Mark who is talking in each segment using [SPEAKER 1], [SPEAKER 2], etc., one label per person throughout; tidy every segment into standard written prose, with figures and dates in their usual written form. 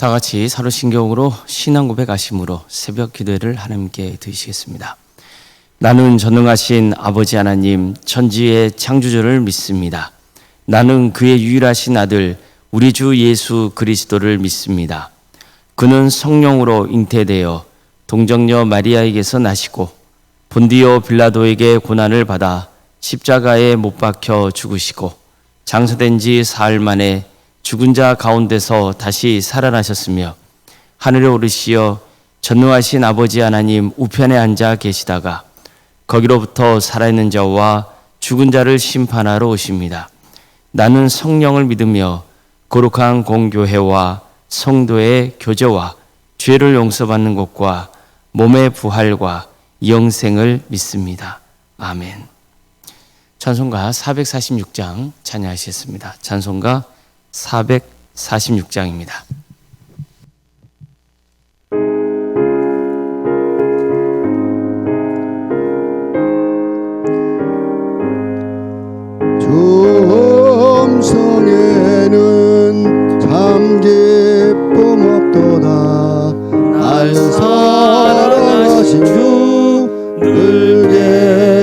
[SPEAKER 1] 다 같이 사도신경으로 신앙 고백하심으로 새벽 기도를 하나님께 드리시겠습니다. 나는 전능하신 아버지 하나님 천지의 창조주를 믿습니다. 나는 그의 유일하신 아들 우리 주 예수 그리스도를 믿습니다. 그는 성령으로 잉태되어 동정녀 마리아에게서 나시고 본디오 빌라도에게 고난을 받아 십자가에 못 박혀 죽으시고 장사된 지 사흘 만에 죽은 자 가운데서 다시 살아나셨으며 하늘에 오르시어 전능하신 아버지 하나님 우편에 앉아 계시다가 거기로부터 살아있는 자와 죽은 자를 심판하러 오십니다. 나는 성령을 믿으며 거룩한 공교회와 성도의 교제와 죄를 용서받는 것과 몸의 부활과 영생을 믿습니다. 아멘. 찬송가 446장 찬양하시겠습니다. 찬송가 446장입니다.
[SPEAKER 2] 주 음성에는 참 기쁨 없도다. 날 사랑하신 주 늘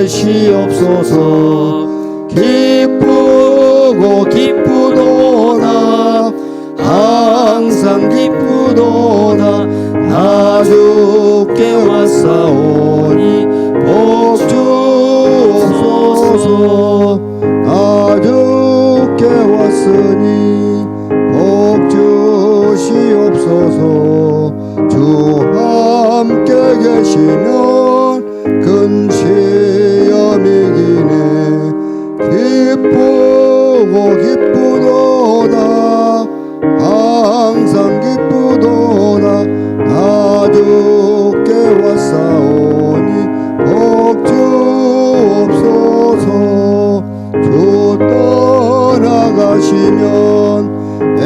[SPEAKER 2] 계시옵소서. 기쁘고 기쁘도다. 항상 기쁘도다. 나 주께 왔사오니 복 주옵소서. 나 주께 왔으니 복 주시옵소서. 주 함께 계시면 근시험이 기네. 기쁘고 기쁘도다. 항상 기쁘도다. 나 주께 왔사오니 복 주옵소서. 주 떠나가시면 내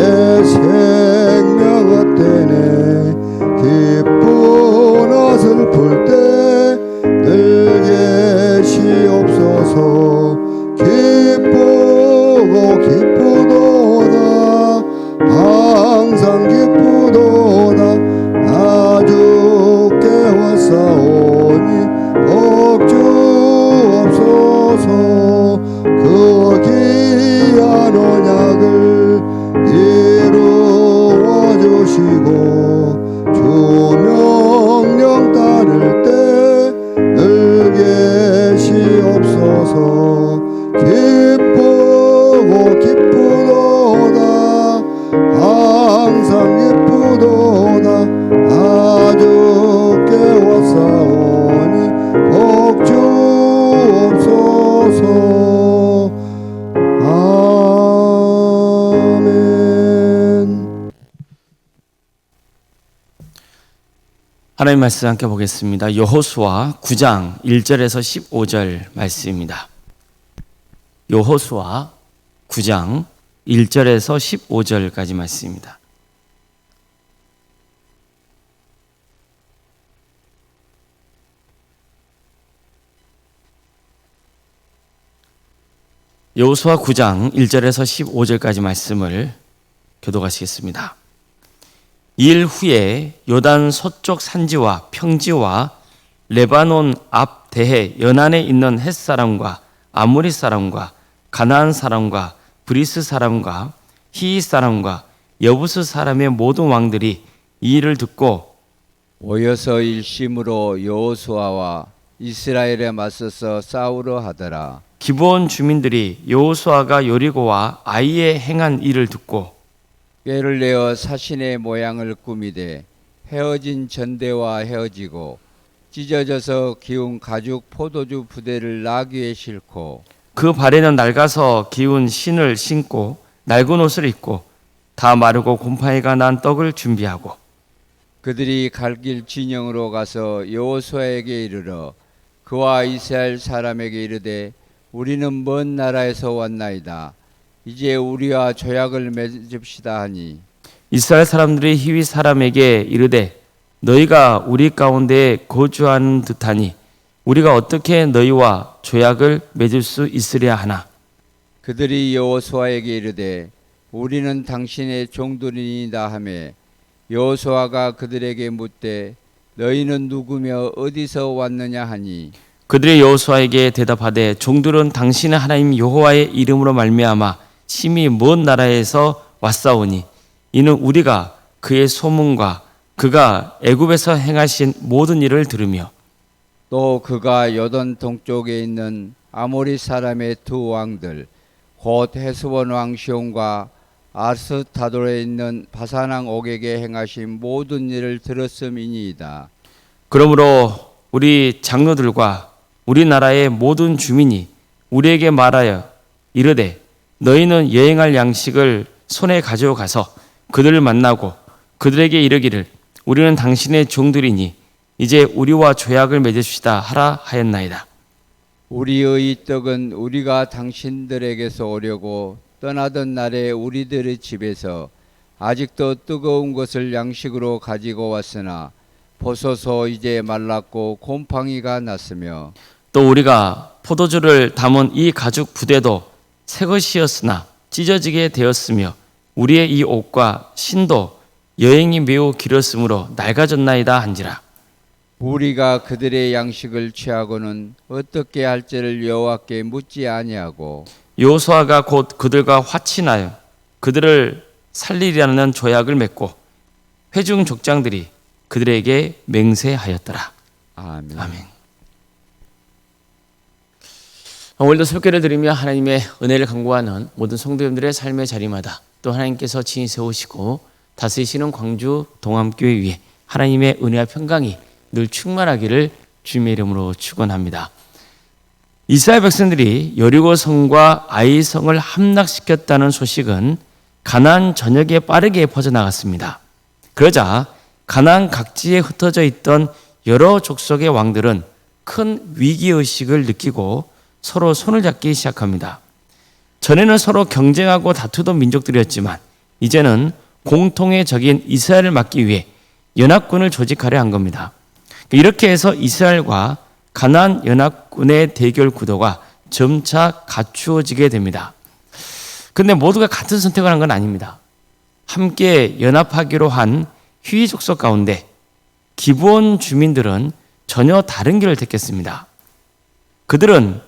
[SPEAKER 2] 생명 헛되네. 기쁘나 슬플 때 늘 계시옵소서. 기쁘고 기쁘도다. 항상 기쁘도다. 나 주께 왔사오니 복 주옵소서. 그 귀한 언약을 이루어 주시고 주 명령 따를 때 늘 계시옵소서. 기쁘고 기쁘도다. 항상 기쁘도다. 나 주께 왔사오니 복 주옵소서. 아멘.
[SPEAKER 1] 하나님 말씀 함께 보겠습니다. 여호수아 9장 1절에서 15절 말씀입니다. 여호수아 9장 1절에서 15절까지 말씀입니다. 여호수아 9장 1절에서 15절까지 말씀을 교독하시겠습니다. 일 후에 요단 서쪽 산지와 평지와 레바논 앞 대해 연안에 있는 헷 사람과 아모리 사람과 가나안 사람과 브리스 사람과 히윗 사람과 여부스 사람의 모든 왕들이 이 일을 듣고
[SPEAKER 3] 모여서 일심으로 여호수아와 이스라엘에 맞서서 싸우려 하더라.
[SPEAKER 1] 기브온 주민들이 여호수아가 여리고와 아이에 행한 일을 듣고
[SPEAKER 3] 꾀를 내어 사신의 모양을 꾸미되 헤어진 전대와 헤어지고 찢어져서 기운 가죽 포도주 부대를 나귀에 싣고
[SPEAKER 1] 그 발에는 낡아서 기운 신을 신고 낡은 옷을 입고 다 마르고 곰팡이가 난 떡을 준비하고
[SPEAKER 3] 그들이 갈 길 진영으로 가서 여호수아에게 이르러 그와 이스라엘 사람에게 이르되 우리는 먼 나라에서 왔나이다. 이제 우리와 조약을 맺읍시다 하니
[SPEAKER 1] 이스라엘 사람들이 히윗 사람에게 이르되 너희가 우리 가운데 거주하는 듯하니 우리가 어떻게 너희와 조약을 맺을 수 있으랴 하나.
[SPEAKER 3] 그들이 여호수아에게 이르되 우리는 당신의 종들이니이다 하매 여호수아가 그들에게 묻되 너희는 누구며 어디서 왔느냐 하니
[SPEAKER 1] 그들의 여호수아에게 대답하되 종들은 당신의 하나님 여호와의 이름으로 말미암아 심히 먼 나라에서 왔사오니 이는 우리가 그의 소문과 그가 애굽에서 행하신 모든 일을 들으며
[SPEAKER 3] 또 그가 요단 동쪽에 있는 아모리 사람의 두 왕들 곧 헤스본 왕 시온과 아스타돌에 있는 바산 왕 옥에게 행하신 모든 일을 들었음이니이다.
[SPEAKER 1] 그러므로 우리 장로들과 우리나라의 모든 주민이 우리에게 말하여 이르되 너희는 여행할 양식을 손에 가져가서 그들을 만나고 그들에게 이르기를 우리는 당신의 종들이니 이제 우리와 조약을 맺읍시다 하라 하였나이다.
[SPEAKER 3] 우리의 떡은 우리가 당신들에게서 오려고 떠나던 날에 우리들의 집에서 아직도 뜨거운 것을 양식으로 가지고 왔으나 보소서 이제 말랐고 곰팡이가 났으며
[SPEAKER 1] 또 우리가 포도주를 담은 이 가죽 부대도 새 것이었으나 찢어지게 되었으며 우리의 이 옷과 신도 여행이 매우 길었으므로 낡아졌나이다 한지라.
[SPEAKER 3] 우리가 그들의 양식을 취하고는 어떻게 할지를 여호와께 묻지 아니하고
[SPEAKER 1] 여호수아가 곧 그들과 화친하여 그들을 살리리라는 조약을 맺고 회중 족장들이 그들에게 맹세하였더라.
[SPEAKER 3] 아멘.
[SPEAKER 1] 아멘. 오늘도 설교를 드리며 하나님의 은혜를 간구하는 모든 성도님들의 삶의 자리마다 또 하나님께서 친히 세우시고 다스리시는 광주 동암교회 위에 하나님의 은혜와 평강이 늘 충만하기를 주님의 이름으로 축원합니다. 이스라엘 백성들이 여리고 성과 아이 성을 함락시켰다는 소식은 가나안 전역에 빠르게 퍼져나갔습니다. 그러자 가나안 각지에 흩어져 있던 여러 족속의 왕들은 큰 위기의식을 느끼고 서로 손을 잡기 시작합니다. 전에는 서로 경쟁하고 다투던 민족들이었지만 이제는 공통의 적인 이스라엘을 막기 위해 연합군을 조직하려 한 겁니다. 이렇게 해서 이스라엘과 가나안 연합군의 대결 구도가 점차 갖추어지게 됩니다. 그런데 모두가 같은 선택을 한 건 아닙니다. 함께 연합하기로 한 휘위 족속 가운데 기브온 주민들은 전혀 다른 길을 택했습니다. 그들은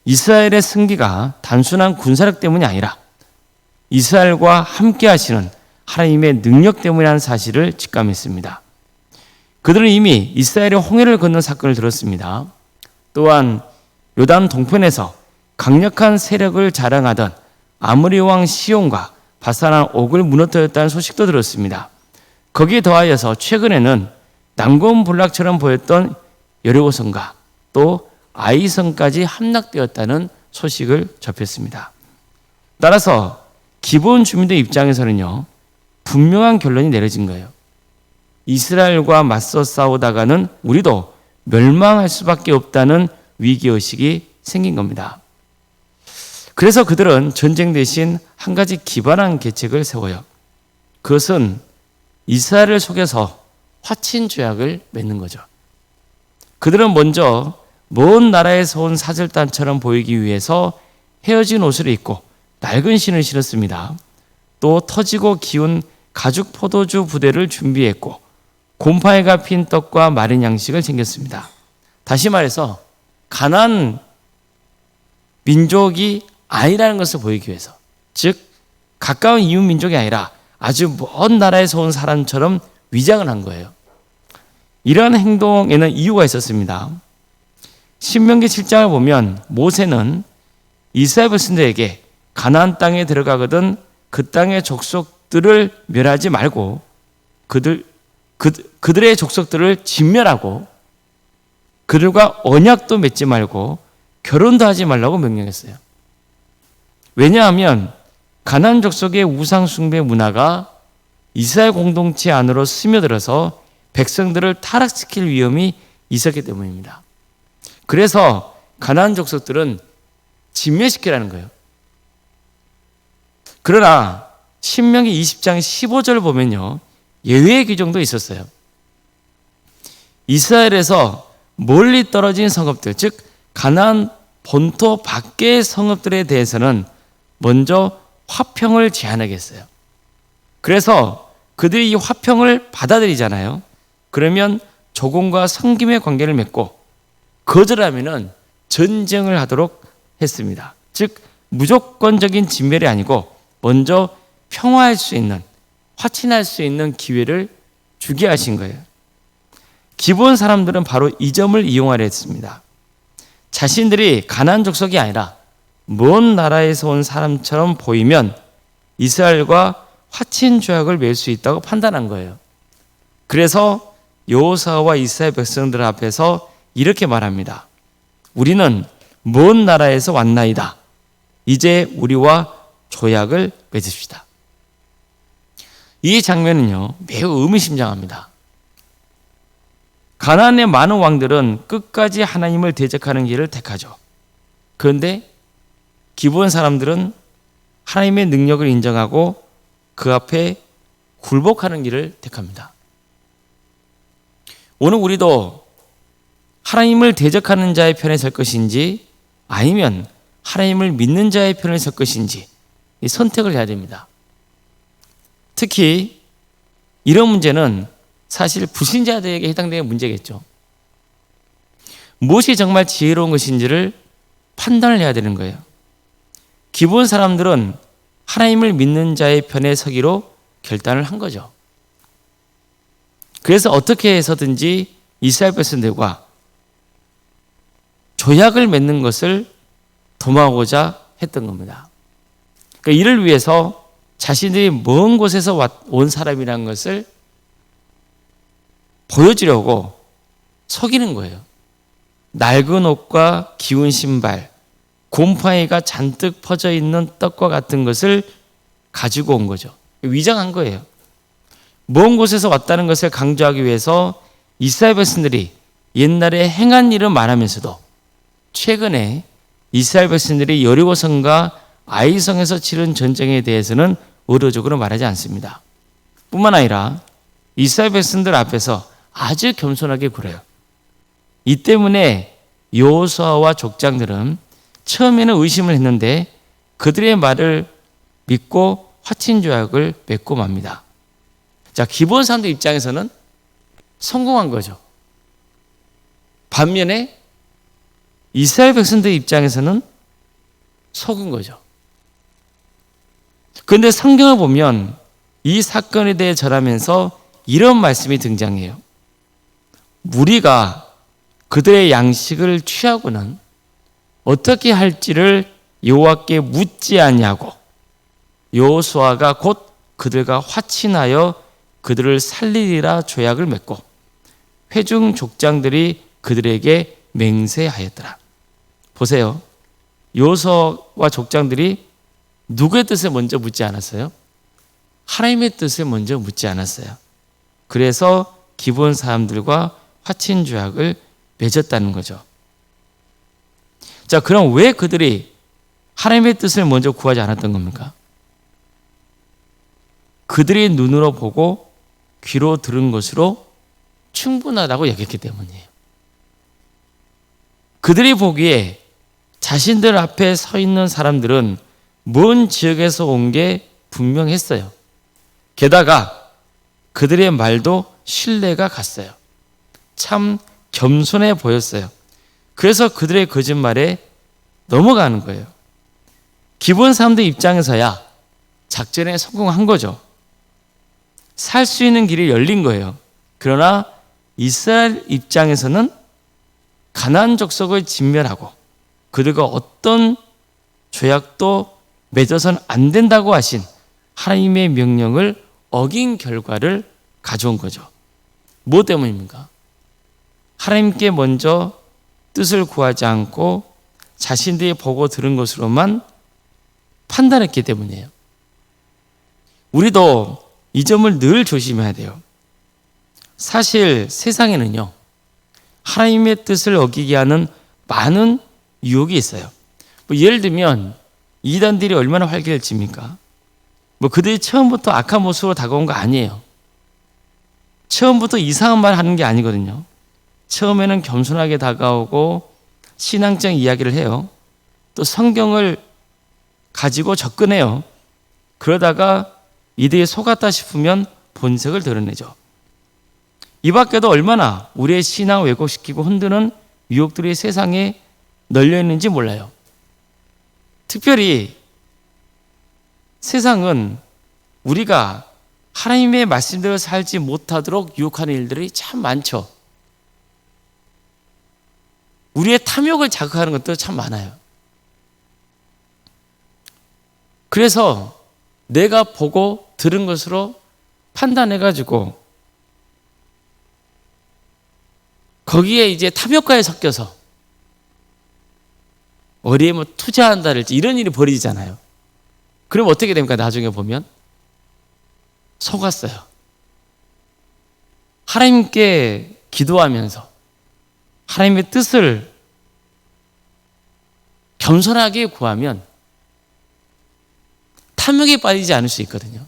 [SPEAKER 1] 이스라엘의 승기가 단순한 군사력 때문이 아니라 이스라엘과 함께 하시는 하나님의 능력 때문이라는 사실을 직감했습니다. 그들은 이미 이스라엘의 홍해를 건넌 사건을 들었습니다. 또한 요단 동편에서 강력한 세력을 자랑하던 아모리 왕 시온과 바산 왕 옥을 무너뜨렸다는 소식도 들었습니다. 거기에 더하여서 최근에는 난공불락처럼 보였던 여리고성과 또 아이성까지 함락되었다는 소식을 접했습니다. 따라서 기본 주민들 입장에서는요, 분명한 결론이 내려진 거예요. 이스라엘과 맞서 싸우다가는 우리도 멸망할 수밖에 없다는 위기의식이 생긴 겁니다. 그래서 그들은 전쟁 대신 한 가지 기발한 계책을 세워요. 그것은 이스라엘을 속여서 화친 조약을 맺는 거죠. 그들은 먼저 먼 나라에서 온 사절단처럼 보이기 위해서 헤어진 옷을 입고 낡은 신을 신었습니다. 또 터지고 기운 가죽 포도주 부대를 준비했고 곰팡이가 핀 떡과 마른 양식을 챙겼습니다. 다시 말해서 가나안 민족이 아니라는 것을 보이기 위해서, 즉 가까운 이웃 민족이 아니라 아주 먼 나라에서 온 사람처럼 위장을 한 거예요. 이러한 행동에는 이유가 있었습니다. 신명기 7장을 보면 모세는 이스라엘 백성들에게 가나안 땅에 들어가거든 그 땅의 족속들을 멸하지 말고 그들의 족속들을 진멸하고 그들과 언약도 맺지 말고 결혼도 하지 말라고 명령했어요. 왜냐하면 가나안 족속의 우상 숭배 문화가 이스라엘 공동체 안으로 스며들어서 백성들을 타락시킬 위험이 있었기 때문입니다. 그래서 가나안 족속들은 진멸시키라는 거예요. 그러나 신명기 20장 15절 보면요, 예외의 규정도 있었어요. 이스라엘에서 멀리 떨어진 성읍들, 즉 가나안 본토 밖의 성읍들에 대해서는 먼저 화평을 제안하겠어요. 그래서 그들이 이 화평을 받아들이잖아요. 그러면 조공과 성김의 관계를 맺고 거절하면은 전쟁을 하도록 했습니다. 즉 무조건적인 진멸이 아니고 먼저 평화할 수 있는, 화친할 수 있는 기회를 주게 하신 거예요. 기브온 사람들은 바로 이 점을 이용하려 했습니다. 자신들이 가나안 족속이 아니라 먼 나라에서 온 사람처럼 보이면 이스라엘과 화친 조약을 맺을 수 있다고 판단한 거예요. 그래서 여호수아와 이스라엘 백성들 앞에서 이렇게 말합니다. 우리는 먼 나라에서 왔나이다. 이제 우리와 조약을 맺읍시다. 이 장면은요, 매우 의미심장합니다. 가나안의 많은 왕들은 끝까지 하나님을 대적하는 길을 택하죠. 그런데 기브온 사람들은 하나님의 능력을 인정하고 그 앞에 굴복하는 길을 택합니다. 오늘 우리도 하나님을 대적하는 자의 편에 설 것인지 아니면 하나님을 믿는 자의 편에 설 것인지 이 선택을 해야 됩니다. 특히 이런 문제는 사실 불신자들에게 해당되는 문제겠죠. 무엇이 정말 지혜로운 것인지를 판단을 해야 되는 거예요. 기브온 사람들은 하나님을 믿는 자의 편에 서기로 결단을 한 거죠. 그래서 어떻게 해서든지 이스라엘 백성들과 조약을 맺는 것을 도모하고자 했던 겁니다. 그러니까 이를 위해서 자신들이 먼 곳에서 온 사람이라는 것을 보여주려고 속이는 거예요. 낡은 옷과 기운 신발, 곰팡이가 잔뜩 퍼져 있는 떡과 같은 것을 가지고 온 거죠. 위장한 거예요. 먼 곳에서 왔다는 것을 강조하기 위해서 이스라엘 백성들이 옛날에 행한 일은 말하면서도 최근에 이스라엘 백성들이 여리고성과 아이성에서 치른 전쟁에 대해서는 의도적으로 말하지 않습니다. 뿐만 아니라 이스라엘 백성들 앞에서 아주 겸손하게 굴어요. 이 때문에 여호수아와 족장들은 처음에는 의심을 했는데 그들의 말을 믿고 화친 조약을 맺고 맙니다. 자, 기브온 사람들 입장에서는 성공한 거죠. 반면에 이스라엘 백성들 입장에서는 속은 거죠. 그런데 성경을 보면 이 사건에 대해 전하면서 이런 말씀이 등장해요. 무리가 그들의 양식을 취하고는 어떻게 할지를 여호와께 묻지 아니하고 여호수아가 곧 그들과 화친하여 그들을 살리리라 조약을 맺고 회중 족장들이 그들에게 맹세하였더라. 보세요. 여호수아와 족장들이 누구의 뜻을 먼저 묻지 않았어요? 하나님의 뜻을 먼저 묻지 않았어요. 그래서 기브온 사람들과 화친 조약을 맺었다는 거죠. 자, 그럼 왜 그들이 하나님의 뜻을 먼저 구하지 않았던 겁니까? 그들이 눈으로 보고 귀로 들은 것으로 충분하다고 여겼기 때문이에요. 그들이 보기에 자신들 앞에 서 있는 사람들은 먼 지역에서 온 게 분명했어요. 게다가 그들의 말도 신뢰가 갔어요. 참 겸손해 보였어요. 그래서 그들의 거짓말에 넘어가는 거예요. 기브온 사람들 입장에서야 작전에 성공한 거죠. 살 수 있는 길이 열린 거예요. 그러나 이스라엘 입장에서는 가나안 족속을 진멸하고 그들과 어떤 조약도 맺어서는 안 된다고 하신 하나님의 명령을 어긴 결과를 가져온 거죠. 뭐 때문입니까? 하나님께 먼저 뜻을 구하지 않고 자신들이 보고 들은 것으로만 판단했기 때문이에요. 우리도 이 점을 늘 조심해야 돼요. 사실 세상에는요, 하나님의 뜻을 어기게 하는 많은 유혹이 있어요. 예를 들면 이단들이 얼마나 활기를 칩니까? 그들이 처음부터 악한 모습으로 다가온 거 아니에요. 처음부터 이상한 말 하는 게 아니거든요. 처음에는 겸손하게 다가오고 신앙적 이야기를 해요. 또 성경을 가지고 접근해요. 그러다가 이들이 속았다 싶으면 본색을 드러내죠. 이 밖에도 얼마나 우리의 신앙을 왜곡시키고 흔드는 유혹들이 세상에 널려 있는지 몰라요. 특별히 세상은 우리가 하나님의 말씀대로 살지 못하도록 유혹하는 일들이 참 많죠. 우리의 탐욕을 자극하는 것도 참 많아요. 그래서 내가 보고 들은 것으로 판단해가지고 거기에 이제 탐욕과에 섞여서 어디에 뭐 투자한다랄지 이런 일이 벌어지잖아요. 그럼 어떻게 됩니까? 나중에 보면 속았어요. 하나님께 기도하면서 하나님의 뜻을 겸손하게 구하면 탐욕에 빠지지 않을 수 있거든요.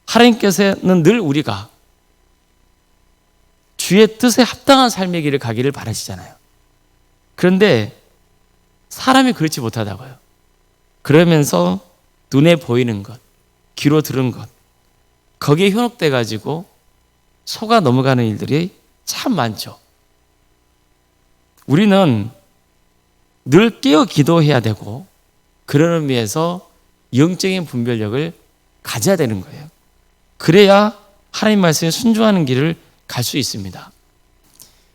[SPEAKER 1] 하나님께서는 늘 우리가 주의 뜻에 합당한 삶의 길을 가기를 바라시잖아요. 그런데 사람이 그렇지 못하다고요. 그러면서 눈에 보이는 것, 귀로 들은 것, 거기에 현혹돼 가지고 속아 넘어가는 일들이 참 많죠. 우리는 늘 깨어 기도해야 되고 그런 의미에서 영적인 분별력을 가져야 되는 거예요. 그래야 하나님 말씀에 순종하는 길을 갈 수 있습니다.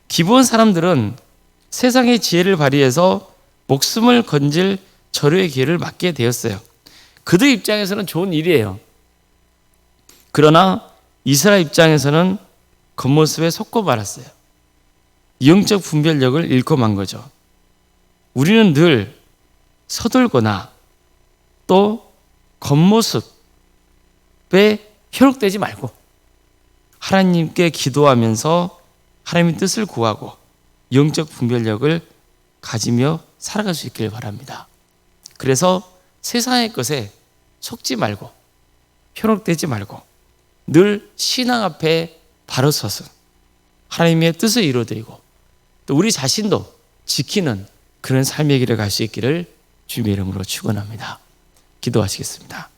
[SPEAKER 1] 기본 사람들은 세상의 지혜를 발휘해서 목숨을 건질 절호의 기회를 맞게 되었어요. 그들 입장에서는 좋은 일이에요. 그러나 이스라엘 입장에서는 겉모습에 속고 말았어요. 영적 분별력을 잃고 만 거죠. 우리는 늘 서툴거나 또 겉모습에 현혹되지 말고 하나님께 기도하면서 하나님의 뜻을 구하고 영적 분별력을 가지며 살아갈 수 있기를 바랍니다. 그래서 세상의 것에 속지 말고 현혹되지 말고 늘 신앙 앞에 바로 서서 하나님의 뜻을 이루어드리고 또 우리 자신도 지키는 그런 삶의 길을 갈 수 있기를 주님의 이름으로 축원합니다. 기도하시겠습니다.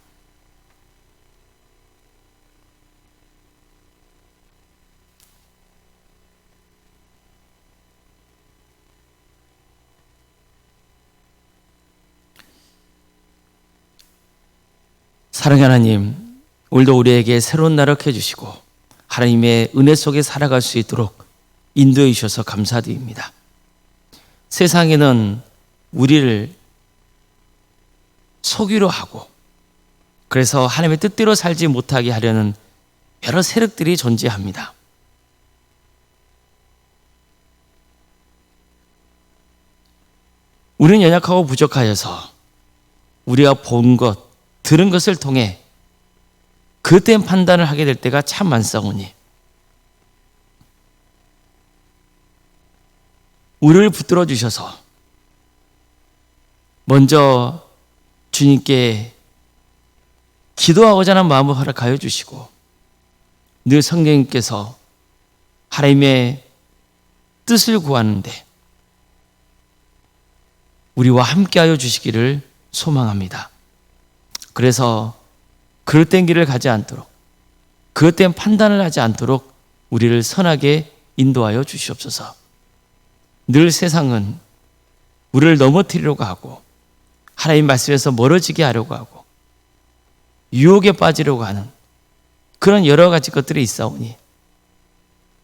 [SPEAKER 1] 사랑하는 하나님, 오늘도 우리에게 새로운 날을 해주시고 하나님의 은혜 속에 살아갈 수 있도록 인도해 주셔서 감사드립니다. 세상에는 우리를 속이려 하고 그래서 하나님의 뜻대로 살지 못하게 하려는 여러 세력들이 존재합니다. 우리는 연약하고 부족하여서 우리가 본 것, 들은 것을 통해 그때의 판단을 하게 될 때가 참 많사오니 우리를 붙들어 주셔서 먼저 주님께 기도하고자 하는 마음을 허락하여 주시고 늘 성령님께서 하나님의 뜻을 구하는데 우리와 함께하여 주시기를 소망합니다. 그래서 그릇된 길을 가지 않도록 그릇된 판단을 하지 않도록 우리를 선하게 인도하여 주시옵소서. 늘 세상은 우리를 넘어뜨리려고 하고 하나님 말씀에서 멀어지게 하려고 하고 유혹에 빠지려고 하는 그런 여러 가지 것들이 있사오니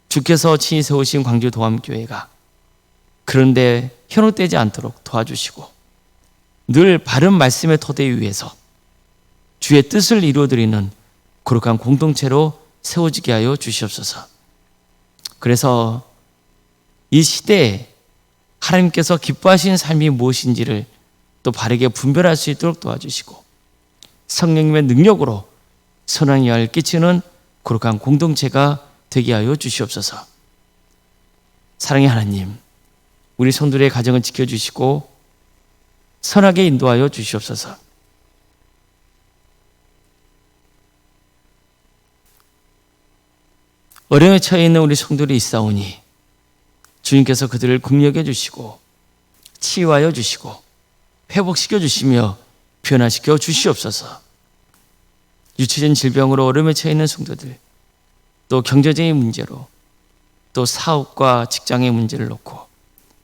[SPEAKER 1] 주께서 친히 세우신 광주 동암교회가 그런데 현혹되지 않도록 도와주시고 늘 바른 말씀의 토대 위에서 주의 뜻을 이루어드리는 거룩한 공동체로 세워지게 하여 주시옵소서. 그래서 이 시대에 하나님께서 기뻐하시는 삶이 무엇인지를 또 바르게 분별할 수 있도록 도와주시고 성령님의 능력으로 선한 영향을 끼치는 거룩한 공동체가 되게 하여 주시옵소서. 사랑의 하나님, 우리 성도들의 가정을 지켜주시고 선하게 인도하여 주시옵소서. 어려움에 처해 있는 우리 성도들이 있사오니 주님께서 그들을 긍휼해 주시고 치유하여 주시고 회복시켜 주시며 변화시켜 주시옵소서. 유치전 질병으로 어려움에 처해 있는 성도들 또 경제적인 문제로, 또 사업과 직장의 문제를 놓고,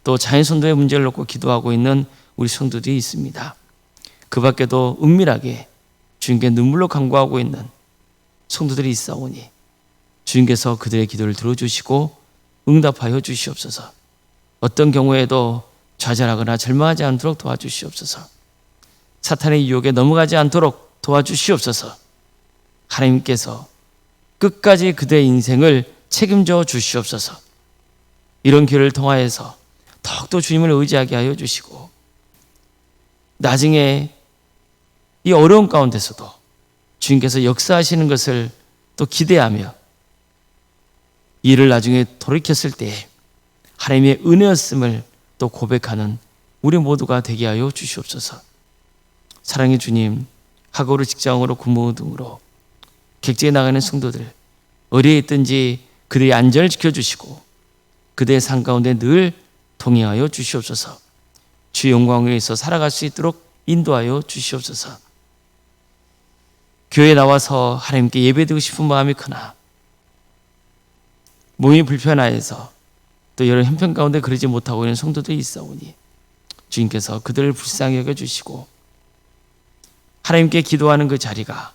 [SPEAKER 1] 또 자연선도의 문제를 놓고 기도하고 있는 우리 성도들이 있습니다. 그 밖에도 은밀하게 주님께 눈물로 간구하고 있는 성도들이 있사오니 주님께서 그들의 기도를 들어주시고 응답하여 주시옵소서. 어떤 경우에도 좌절하거나 절망하지 않도록 도와주시옵소서. 사탄의 유혹에 넘어가지 않도록 도와주시옵소서. 하나님께서 끝까지 그들의 인생을 책임져 주시옵소서. 이런 기회를 통하여서 더욱더 주님을 의지하게 하여 주시고, 나중에 이 어려운 가운데서도 주님께서 역사하시는 것을 또 기대하며 이를 나중에 돌이켰을 때에 하나님의 은혜였음을 또 고백하는 우리 모두가 되게 하여 주시옵소서. 사랑의 주님, 학업으로 직장으로 근무 등으로 객지에 나가는 성도들, 어디에 있든지 그들의 안전을 지켜주시고 그들의 삶 가운데 늘 동행하여 주시옵소서. 주의 영광을 위해서 살아갈 수 있도록 인도하여 주시옵소서. 교회에 나와서 하나님께 예배드리고 싶은 마음이 크나 몸이 불편하여서 또 여러 형편 가운데 그러지 못하고 있는 성도들이 있사오니 주님께서 그들을 불쌍히 여겨주시고 하나님께 기도하는 그 자리가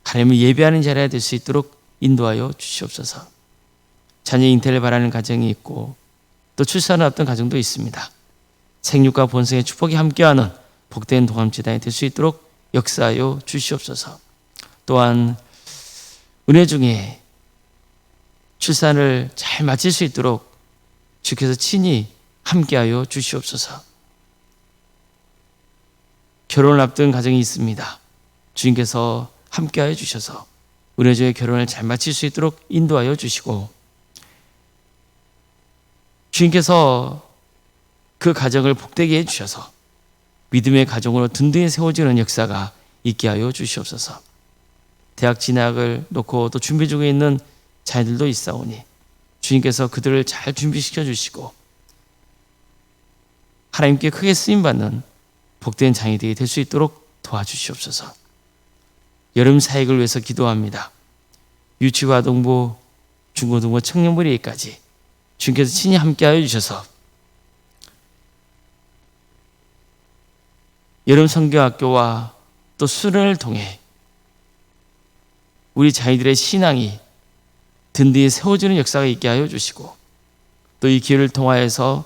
[SPEAKER 1] 하나님을 예배하는 자리가 될 수 있도록 인도하여 주시옵소서. 자녀 잉태를 바라는 가정이 있고 또 출산을 앞둔 가정도 있습니다. 생육과 본성의 축복이 함께하는 복된 동암지단이 될 수 있도록 역사하여 주시옵소서. 또한 은혜 중에 출산을 잘 마칠 수 있도록 주께서 친히 함께하여 주시옵소서. 결혼을 앞둔 가정이 있습니다. 주님께서 함께하여 주셔서 은혜 중에 결혼을 잘 마칠 수 있도록 인도하여 주시고, 주님께서 그 가정을 복되게 해주셔서 믿음의 가정으로 든든히 세워지는 역사가 있게 하여 주시옵소서. 대학 진학을 놓고 또 준비 중에 있는 자녀들도 있사오니 주님께서 그들을 잘 준비시켜 주시고 하나님께 크게 쓰임받는 복된 자녀들이 될 수 있도록 도와주시옵소서. 여름 사역을 위해서 기도합니다. 유치고아동부, 중고등부, 청년부리까지 주님께서 친히 함께하여 주셔서 여름 선교학교와 또 수련을 통해 우리 자녀들의 신앙이 든든히 세워지는 역사가 있게 하여 주시고 또 이 기회를 통하여서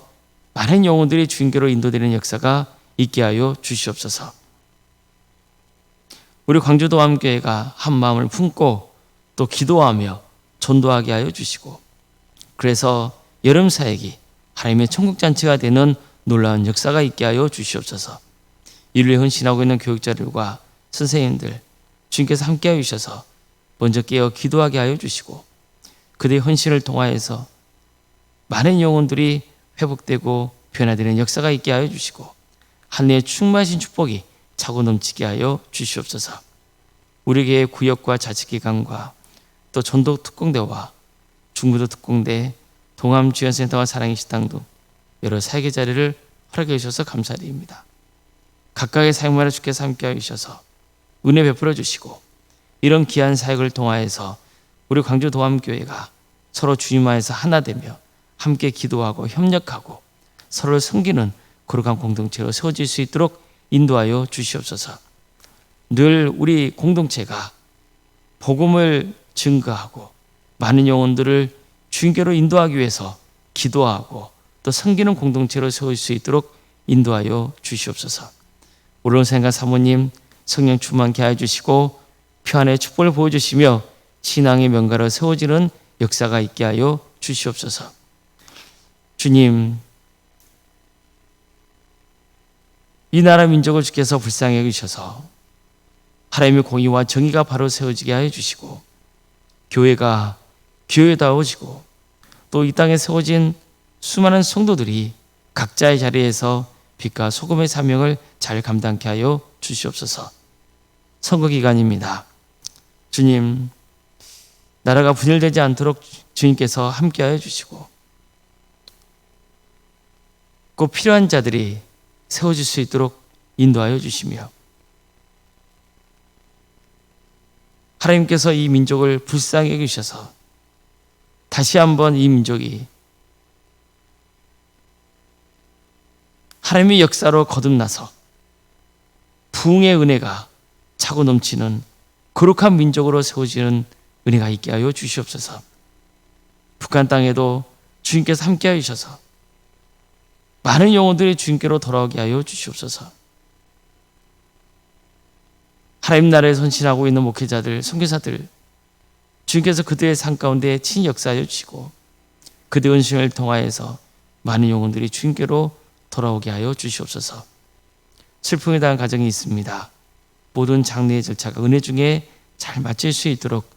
[SPEAKER 1] 많은 영혼들이 주님께로 인도되는 역사가 있게 하여 주시옵소서. 우리 광주도암교회가 한 마음을 품고 또 기도하며 전도하게 하여 주시고, 그래서 여름 사역이 하나님의 천국잔치가 되는 놀라운 역사가 있게 하여 주시옵소서. 이를 위해 헌신하고 있는 교육자들과 선생님들 주님께서 함께하여 주셔서 먼저 깨어 기도하게 하여 주시고 그들의 헌신을 통하여서 많은 영혼들이 회복되고 변화되는 역사가 있게 하여 주시고 하늘의 충만하신 축복이 차고 넘치게 하여 주시옵소서. 우리에게 구역과 자치기관과 또 전도 특공대와 중부도 특공대, 동암지원센터와 사랑의 식당 등 여러 사역의 자리를 허락해 주셔서 감사드립니다. 각각의 사역마다 주께서 함께하여 주셔서 은혜 베풀어 주시고 이런 귀한 사역을 통하여서 우리 광주 도암교회가 서로 주님 안에서 하나 되며 함께 기도하고 협력하고 서로를 섬기는 거룩한 공동체로 세워질 수 있도록 인도하여 주시옵소서. 늘 우리 공동체가 복음을 증거하고 많은 영혼들을 주님께로 인도하기 위해서 기도하고 또 섬기는 공동체로 세울 수 있도록 인도하여 주시옵소서. 오늘 생각 사모님 성령 충만케 하여 주시고 평안의 축복을 보여주시며 신앙의 명가로 세워지는 역사가 있게 하여 주시옵소서. 주님, 이 나라 민족을 주께서 불쌍히 여기셔서 하나님의 공의와 정의가 바로 세워지게 하여 주시고 교회가 교회다워지고 또 이 땅에 세워진 수많은 성도들이 각자의 자리에서 빛과 소금의 사명을 잘 감당케 하여 주시옵소서. 선거 기간입니다. 주님, 나라가 분열되지 않도록 주님께서 함께하여 주시고 꼭 필요한 자들이 세워질 수 있도록 인도하여 주시며 하나님께서 이 민족을 불쌍히 여기셔서 다시 한번 이 민족이 하나님의 역사로 거듭나서 부흥의 은혜가 차고 넘치는 거룩한 민족으로 세워지는 은혜가 있게 하여 주시옵소서. 북한 땅에도 주님께서 함께하여 주셔서 많은 영혼들이 주님께로 돌아오게 하여 주시옵소서. 하나님 나라에 헌신하고 있는 목회자들, 선교사들, 주님께서 그들의 삶 가운데 친히 역사하여 주시고 그들의 헌신을 통하여서 많은 영혼들이 주님께로 돌아오게 하여 주시옵소서. 슬픔에 대한 가정이 있습니다. 모든 장례의 절차가 은혜 중에 잘 맞출 수 있도록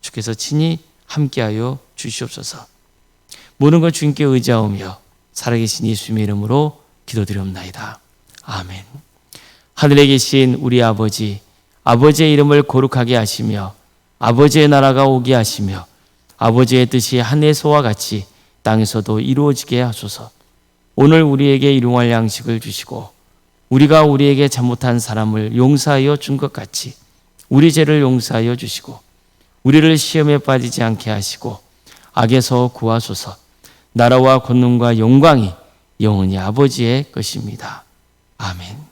[SPEAKER 1] 주께서 친히 함께하여 주시옵소서. 모든 걸 주님께 의지하오며 살아계신 예수님의 이름으로 기도드리옵나이다. 아멘. 하늘에 계신 우리 아버지, 아버지의 이름을 거룩하게 하시며 아버지의 나라가 오게 하시며 아버지의 뜻이 하늘에서와 같이 땅에서도 이루어지게 하소서. 오늘 우리에게 일용할 양식을 주시고 우리가 우리에게 잘못한 사람을 용서하여 준 것 같이 우리 죄를 용서하여 주시고 우리를 시험에 빠지지 않게 하시고 악에서 구하소서. 나라와 권능과 영광이 영원히 아버지의 것입니다. 아멘.